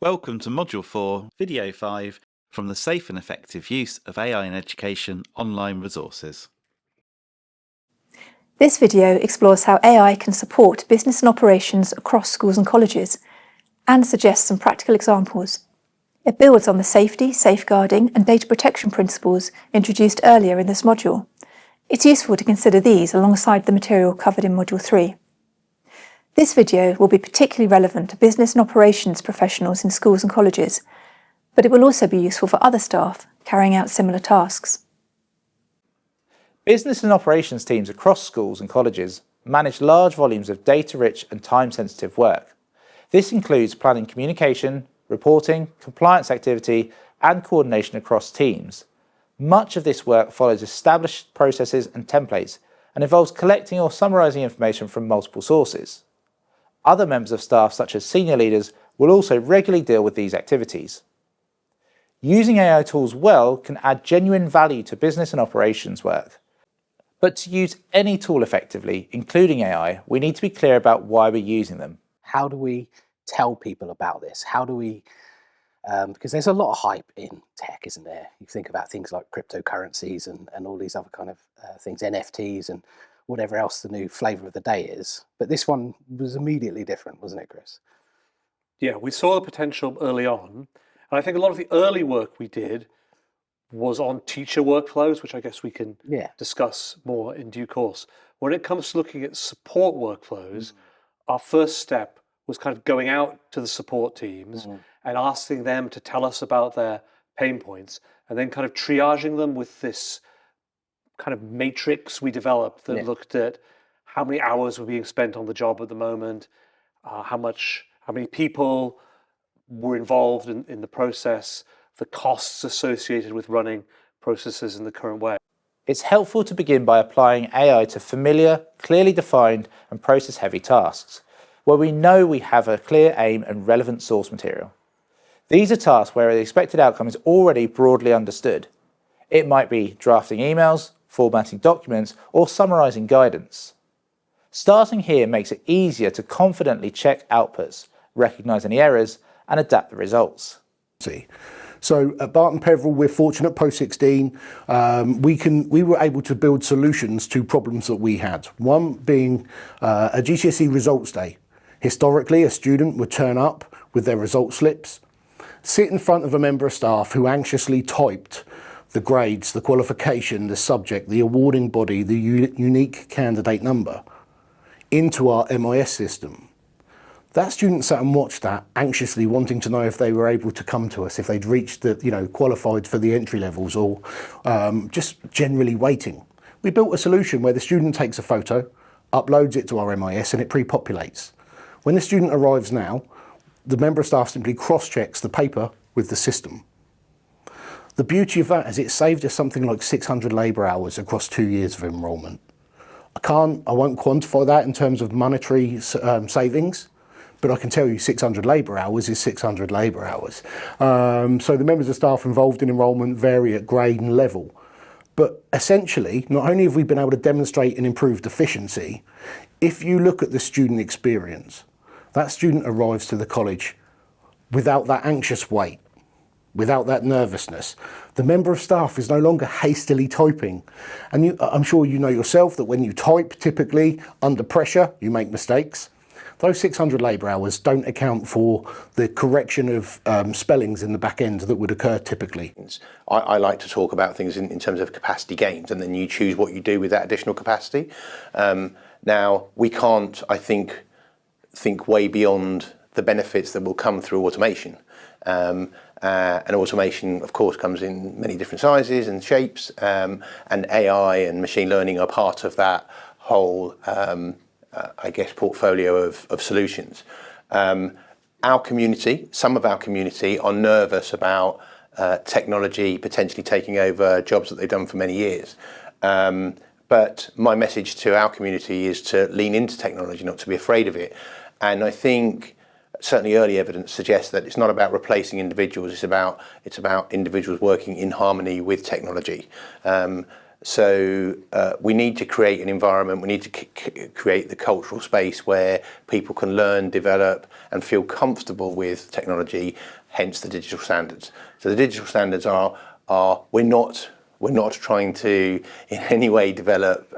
Welcome to Module 4, Video 5 from the Safe and Effective Use of AI in Education online resources. This video explores how AI can support business and operations across schools and colleges, and suggests some practical examples. It builds on the safety, safeguarding and data protection principles introduced earlier in this module. It's useful to consider these alongside the material covered in Module 3. This video will be particularly relevant to business and operations professionals in schools and colleges, but it will also be useful for other staff carrying out similar tasks. Business and operations teams across schools and colleges manage large volumes of data-rich and time-sensitive work. This includes planning communication, reporting, compliance activity, and coordination across teams. Much of this work follows established processes and templates and involves collecting or summarising information from multiple sources. Other members of staff, such as senior leaders, will also regularly deal with these activities. Using AI tools well can add genuine value to business and operations work. But to use any tool effectively, including AI, we need to be clear about why we're using them. How do we tell people about this? How do we, because there's a lot of hype in tech, isn't there? You think about things like cryptocurrencies and all these other kind of things, NFTs and whatever else the new flavour of the day is. But this one was immediately different, wasn't it, Chris? Yeah, we saw the potential early on. And I think a lot of the early work we did was on teacher workflows, which I guess we can discuss more in due course. When it comes to looking at support workflows, our first step was kind of going out to the support teams and asking them to tell us about their pain points, and then kind of triaging them with this kind of matrix we developed that looked at how many hours were being spent on the job at the moment, how many people were involved in the process, the costs associated with running processes in the current way. It's helpful to begin by applying AI to familiar, clearly defined and process-heavy tasks, where we know we have a clear aim and relevant source material. These are tasks where the expected outcome is already broadly understood. It might be drafting emails, formatting documents, or summarising guidance. Starting here makes it easier to confidently check outputs, recognise any errors, and adapt the results. So at Barton Peveril, we're fortunate post-16, we were able to build solutions to problems that we had. One being a GCSE results day. Historically, a student would turn up with their result slips, sit in front of a member of staff who anxiously typed the grades, the qualification, the subject, the awarding body, the unique candidate number into our MIS system. That student sat and watched that, anxiously wanting to know if they were able to come to us, if they'd reached the, qualified for the entry levels, or just generally waiting. We built a solution where the student takes a photo, uploads it to our MIS, and it pre-populates. When the student arrives now, the member of staff simply cross-checks the paper with the system. The beauty of that is it saved us something like 600 labour hours across 2 years of enrolment. I won't quantify that in terms of monetary savings, but I can tell you 600 labour hours is 600 labour hours. So the members of staff involved in enrolment vary at grade and level. But essentially, not only have we been able to demonstrate an improved efficiency, if you look at the student experience, that student arrives to the college without that anxious wait, without that nervousness. The member of staff is no longer hastily typing. And I'm sure you know yourself that when you type, typically under pressure, you make mistakes. Those 600 labour hours don't account for the correction of spellings in the back end that would occur typically. I like to talk about things in terms of capacity gains, and then you choose what you do with that additional capacity. Now, we can't, I think way beyond the benefits that will come through automation. And automation, of course, comes in many different sizes and shapes, and AI and machine learning are part of that whole portfolio of solutions. Our community, some of our community, are nervous about technology potentially taking over jobs that they've done for many years. But my message to our community is to lean into technology, not to be afraid of it. And I think certainly early evidence suggests that it's not about replacing individuals, it's about individuals working in harmony with technology. So we need to create an environment, we need to create the cultural space where people can learn, develop and feel comfortable with technology, hence the digital standards. So the digital standards are we're not trying to in any way develop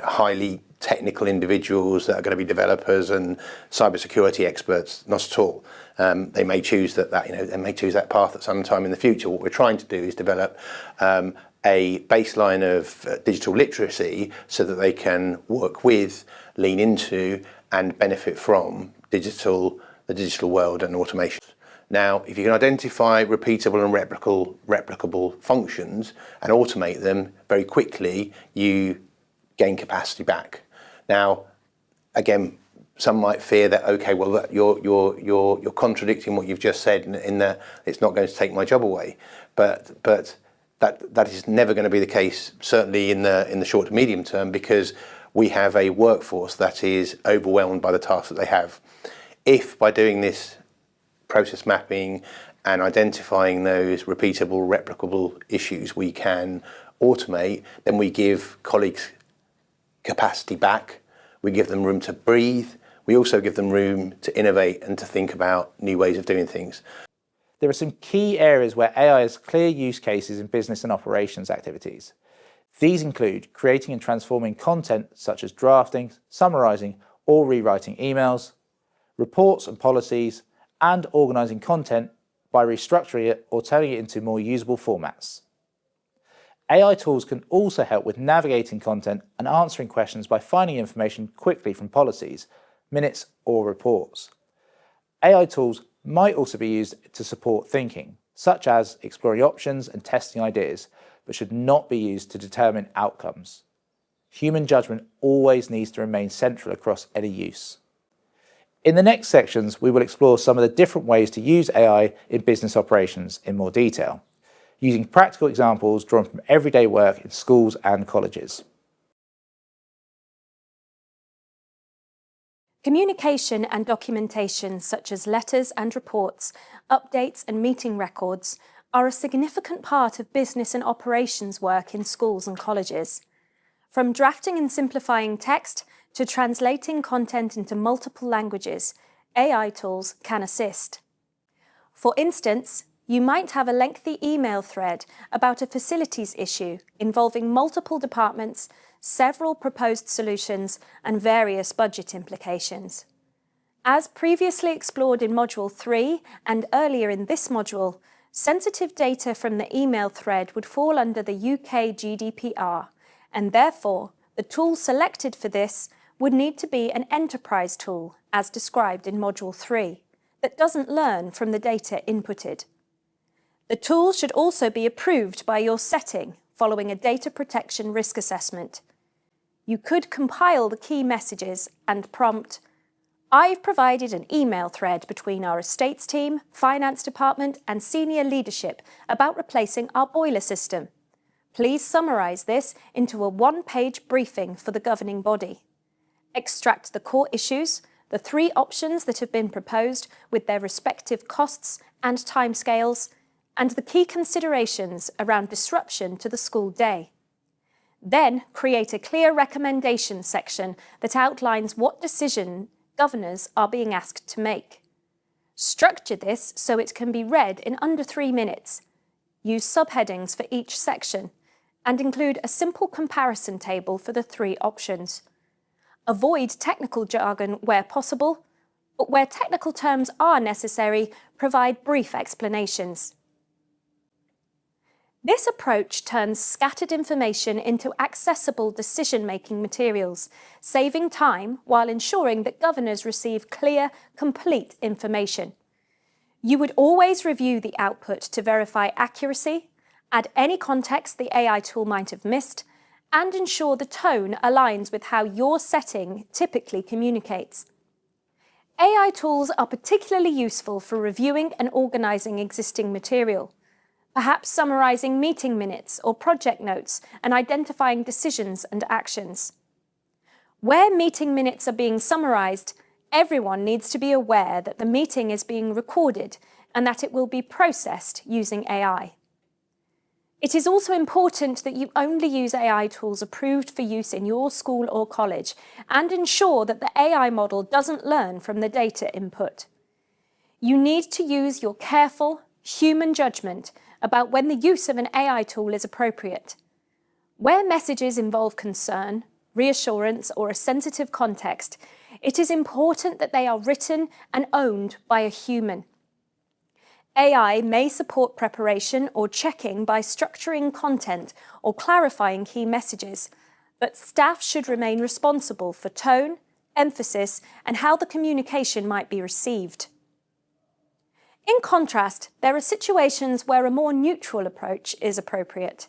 highly technical individuals that are going to be developers and cybersecurity experts. Not at all. They may choose they may choose that path at some time in the future. What we're trying to do is develop a baseline of digital literacy so that they can work with, lean into, and benefit from the digital world and automation. Now, if you can identify repeatable and replicable functions and automate them very quickly, you gain capacity back. Now, again, some might fear that, okay, well, that you're contradicting what you've just said in that it's not going to take my job away. But that is never going to be the case, certainly in the short to medium term, because we have a workforce that is overwhelmed by the tasks that they have. If by doing this process mapping and identifying those repeatable, replicable issues we can automate, then we give colleagues capacity back, we give them room to breathe, we also give them room to innovate and to think about new ways of doing things. There are some key areas where AI has clear use cases in business and operations activities. These include creating and transforming content such as drafting, summarising or rewriting emails, reports and policies, and organising content by restructuring it or turning it into more usable formats. AI tools can also help with navigating content and answering questions by finding information quickly from policies, minutes or reports. AI tools might also be used to support thinking, such as exploring options and testing ideas, but should not be used to determine outcomes. Human judgment always needs to remain central across any use. In the next sections, we will explore some of the different ways to use AI in business operations in more detail, using practical examples drawn from everyday work in schools and colleges. Communication and documentation such as letters and reports, updates and meeting records are a significant part of business and operations work in schools and colleges. From drafting and simplifying text to translating content into multiple languages, AI tools can assist. For instance, you might have a lengthy email thread about a facilities issue involving multiple departments, several proposed solutions, and various budget implications. As previously explored in Module 3 and earlier in this module, sensitive data from the email thread would fall under the UK GDPR, and therefore the tool selected for this would need to be an enterprise tool, as described in Module 3, that doesn't learn from the data inputted. The tool should also be approved by your setting following a data protection risk assessment. You could compile the key messages and prompt, "I've provided an email thread between our estates team, finance department and senior leadership about replacing our boiler system. Please summarise this into a one-page briefing for the governing body. Extract the core issues, the 3 options that have been proposed with their respective costs and timescales, and the key considerations around disruption to the school day. Then create a clear recommendation section that outlines what decision governors are being asked to make. Structure this so it can be read in under 3 minutes. Use subheadings for each section and include a simple comparison table for the 3 options. Avoid technical jargon where possible, but where technical terms are necessary, provide brief explanations." This approach turns scattered information into accessible decision-making materials, saving time while ensuring that governors receive clear, complete information. You would always review the output to verify accuracy, add any context the AI tool might have missed, and ensure the tone aligns with how your setting typically communicates. AI tools are particularly useful for reviewing and organising existing material, perhaps summarising meeting minutes or project notes and identifying decisions and actions. Where meeting minutes are being summarised, everyone needs to be aware that the meeting is being recorded and that it will be processed using AI. It is also important that you only use AI tools approved for use in your school or college and ensure that the AI model doesn't learn from the data input. You need to use your careful, human judgment about when the use of an AI tool is appropriate. Where messages involve concern, reassurance, or a sensitive context, it is important that they are written and owned by a human. AI may support preparation or checking by structuring content or clarifying key messages, but staff should remain responsible for tone, emphasis, and how the communication might be received. In contrast, there are situations where a more neutral approach is appropriate.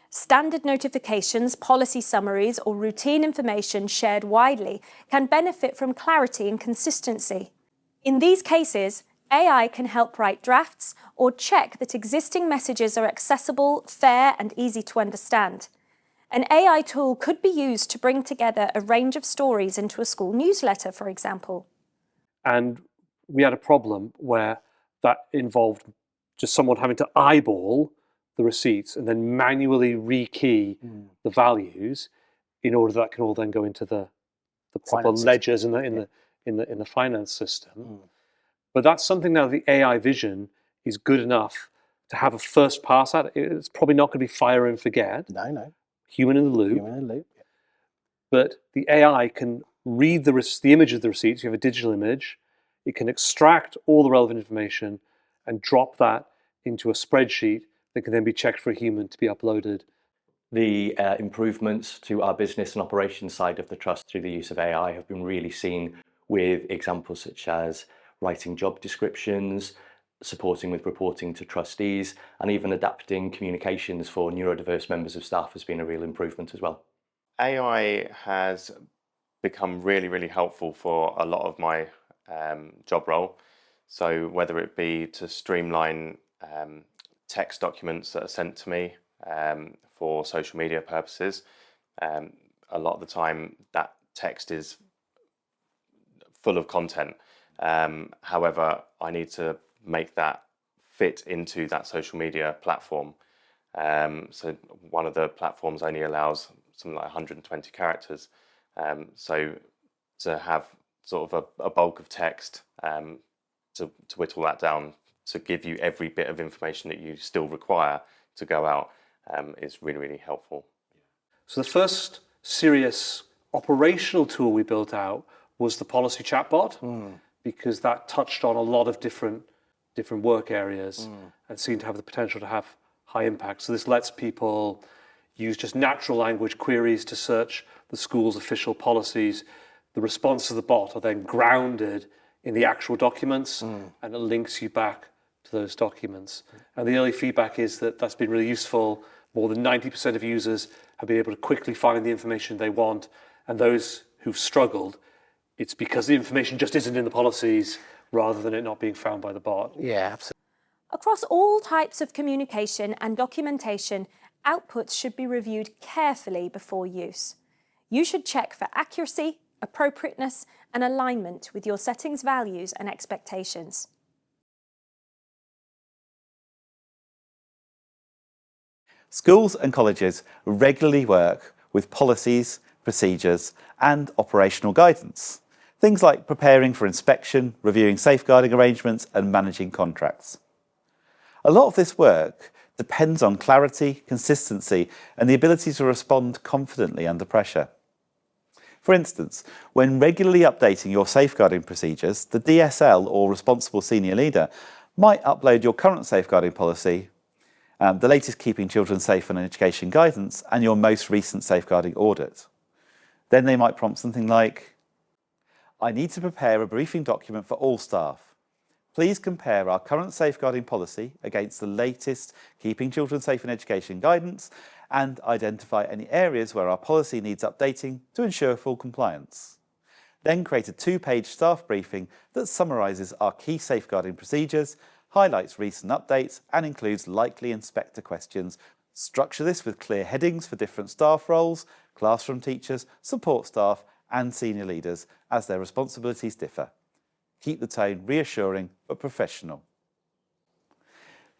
Standard notifications, policy summaries, or routine information shared widely can benefit from clarity and consistency. In these cases, AI can help write drafts or check that existing messages are accessible, fair, and easy to understand. An AI tool could be used to bring together a range of stories into a school newsletter, for example. And we had a problem where that involved just someone having to eyeball the receipts and then manually rekey the values in order that can all then go into the proper ledgers in the finance system. But that's something now the AI vision is good enough to have a first pass at. It's probably not going to be fire and forget. No. Human in the loop. Human in the loop. But the AI can read the image of the receipts. You have a digital image. It can extract all the relevant information and drop that into a spreadsheet that can then be checked for a human to be uploaded. The improvements to our business and operations side of the trust through the use of AI have been really seen with examples such as writing job descriptions, supporting with reporting to trustees, and even adapting communications for neurodiverse members of staff has been a real improvement as well. AI has become really, really helpful for a lot of my job role. So whether it be to streamline text documents that are sent to me for social media purposes, a lot of the time that text is full of content. However, I need to make that fit into that social media platform. So one of the platforms only allows something like 120 characters. So to have sort of a bulk of text to whittle that down to give you every bit of information that you still require to go out is really, really helpful. So the first serious operational tool we built out was the policy chatbot, because that touched on a lot of different work areas and seemed to have the potential to have high impact. So this lets people use just natural language queries to search the school's official policies. The response to the bot are then grounded in the actual documents, and it links you back to those documents. And the early feedback is that that's been really useful. More than 90% of users have been able to quickly find the information they want, and those who've struggled, it's because the information just isn't in the policies rather than it not being found by the bot. Yeah, absolutely. Across all types of communication and documentation, outputs should be reviewed carefully before use. You should check for accuracy, appropriateness, and alignment with your settings, values, and expectations. Schools and colleges regularly work with policies, procedures, and operational guidance. Things like preparing for inspection, reviewing safeguarding arrangements, and managing contracts. A lot of this work depends on clarity, consistency, and the ability to respond confidently under pressure. For instance, when regularly updating your safeguarding procedures, the DSL or responsible senior leader might upload your current safeguarding policy, the latest Keeping Children Safe and Education guidance, and your most recent safeguarding audit. Then they might prompt something like, I need to prepare a briefing document for all staff. Please compare our current safeguarding policy against the latest Keeping Children Safe and Education guidance and identify any areas where our policy needs updating to ensure full compliance. Then create a 2-page staff briefing that summarises our key safeguarding procedures, highlights recent updates, and includes likely inspector questions. Structure this with clear headings for different staff roles, classroom teachers, support staff, and senior leaders as their responsibilities differ. Keep the tone reassuring but professional.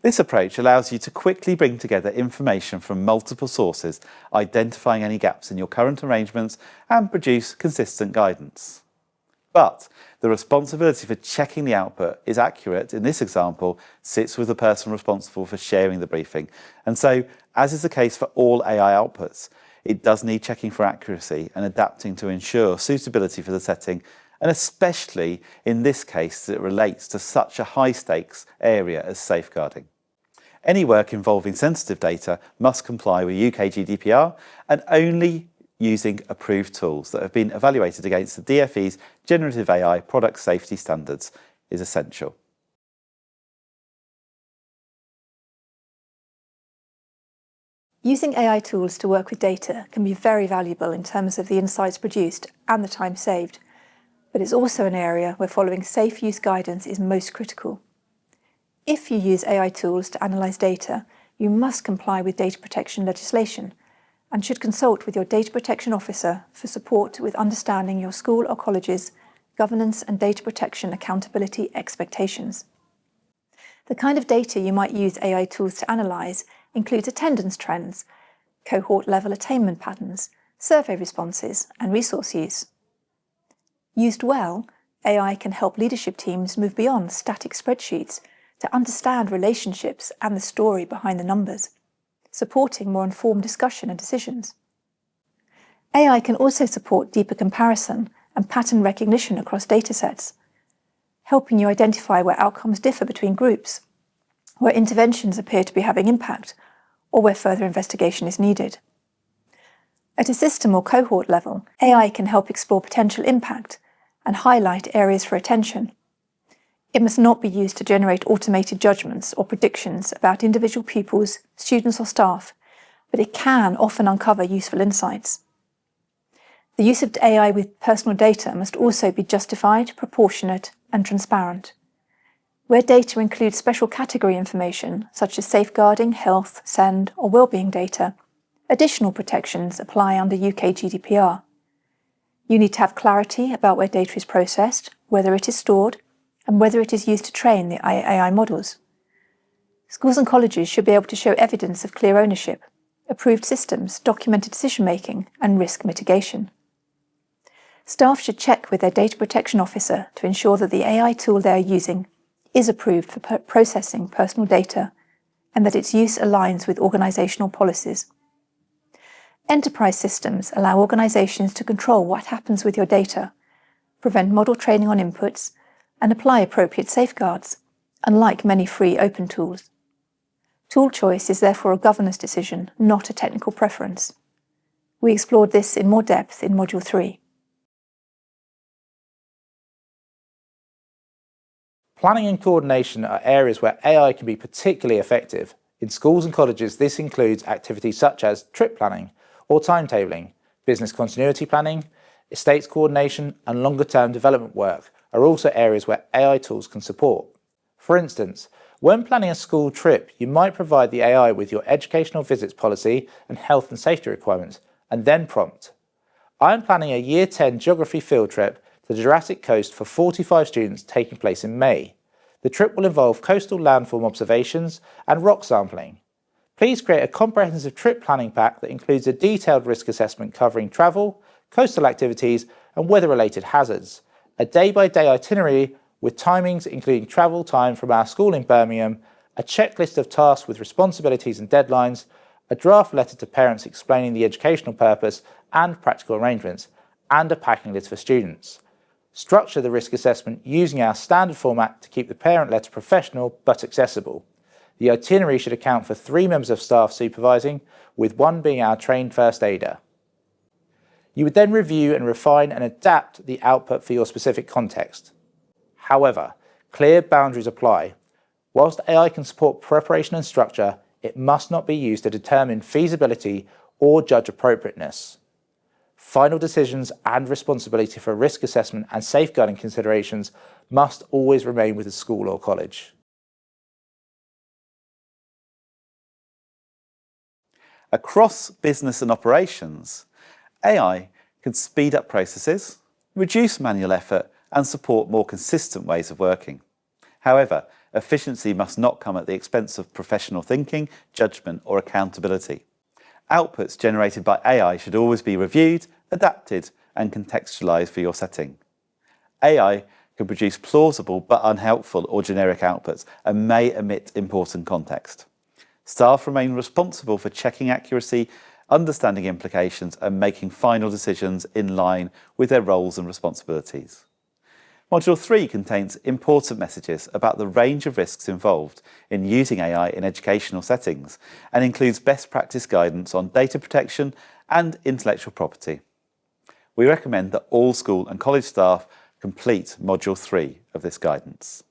This approach allows you to quickly bring together information from multiple sources, identifying any gaps in your current arrangements and produce consistent guidance. But the responsibility for checking the output is accurate in this example sits with the person responsible for sharing the briefing. And so, as is the case for all AI outputs, it does need checking for accuracy and adapting to ensure suitability for the setting, and especially in this case as it relates to such a high stakes area as safeguarding. Any work involving sensitive data must comply with UK GDPR and only using approved tools that have been evaluated against the DFE's generative AI product safety standards is essential. Using AI tools to work with data can be very valuable in terms of the insights produced and the time saved, but it's also an area where following safe use guidance is most critical. If you use AI tools to analyse data, you must comply with data protection legislation and should consult with your data protection officer for support with understanding your school or college's governance and data protection accountability expectations. The kind of data you might use AI tools to analyse includes attendance trends, cohort level attainment patterns, survey responses, and resource use. Used well, AI can help leadership teams move beyond static spreadsheets to understand relationships and the story behind the numbers, supporting more informed discussion and decisions. AI can also support deeper comparison and pattern recognition across datasets, helping you identify where outcomes differ between groups, where interventions appear to be having impact, or where further investigation is needed. At a system or cohort level, AI can help explore potential impact and highlight areas for attention. It must not be used to generate automated judgments or predictions about individual pupils, students or staff, but it can often uncover useful insights. The use of AI with personal data must also be justified, proportionate and transparent. Where data includes special category information, such as safeguarding, health, SEND or wellbeing data, additional protections apply under UK GDPR. You need to have clarity about where data is processed, whether it is stored, and whether it is used to train the AI models. Schools and colleges should be able to show evidence of clear ownership, approved systems, documented decision-making, and risk mitigation. Staff should check with their data protection officer to ensure that the AI tool they are using is approved for processing personal data and that its use aligns with organisational policies. Enterprise systems allow organisations to control what happens with your data, prevent model training on inputs, and apply appropriate safeguards, unlike many free open tools. Tool choice is therefore a governance decision, not a technical preference. We explored this in more depth in Module 3. Planning and coordination are areas where AI can be particularly effective. In schools and colleges, this includes activities such as trip planning or timetabling, business continuity planning, estates coordination, and longer-term development work are also areas where AI tools can support. For instance, when planning a school trip, you might provide the AI with your educational visits policy and health and safety requirements, and then prompt, I am planning a Year 10 geography field trip to the Jurassic Coast for 45 students taking place in May. The trip will involve coastal landform observations and rock sampling. Please create a comprehensive trip planning pack that includes a detailed risk assessment covering travel, coastal activities, and weather-related hazards, a day-by-day itinerary with timings including travel time from our school in Birmingham, a checklist of tasks with responsibilities and deadlines, a draft letter to parents explaining the educational purpose and practical arrangements, and a packing list for students. Structure the risk assessment using our standard format to keep the parent letter professional but accessible. The itinerary should account for 3 members of staff supervising, with 1 being our trained first aider. You would then review and refine and adapt the output for your specific context. However, clear boundaries apply. Whilst AI can support preparation and structure, it must not be used to determine feasibility or judge appropriateness. Final decisions and responsibility for risk assessment and safeguarding considerations must always remain with the school or college. Across business and operations, AI can speed up processes, reduce manual effort, and support more consistent ways of working. However, efficiency must not come at the expense of professional thinking, judgment, or accountability. Outputs generated by AI should always be reviewed, adapted, and contextualised for your setting. AI can produce plausible but unhelpful or generic outputs and may omit important context. Staff remain responsible for checking accuracy, understanding implications, and making final decisions in line with their roles and responsibilities. Module 3 contains important messages about the range of risks involved in using AI in educational settings and includes best practice guidance on data protection and intellectual property. We recommend that all school and college staff complete Module 3 of this guidance.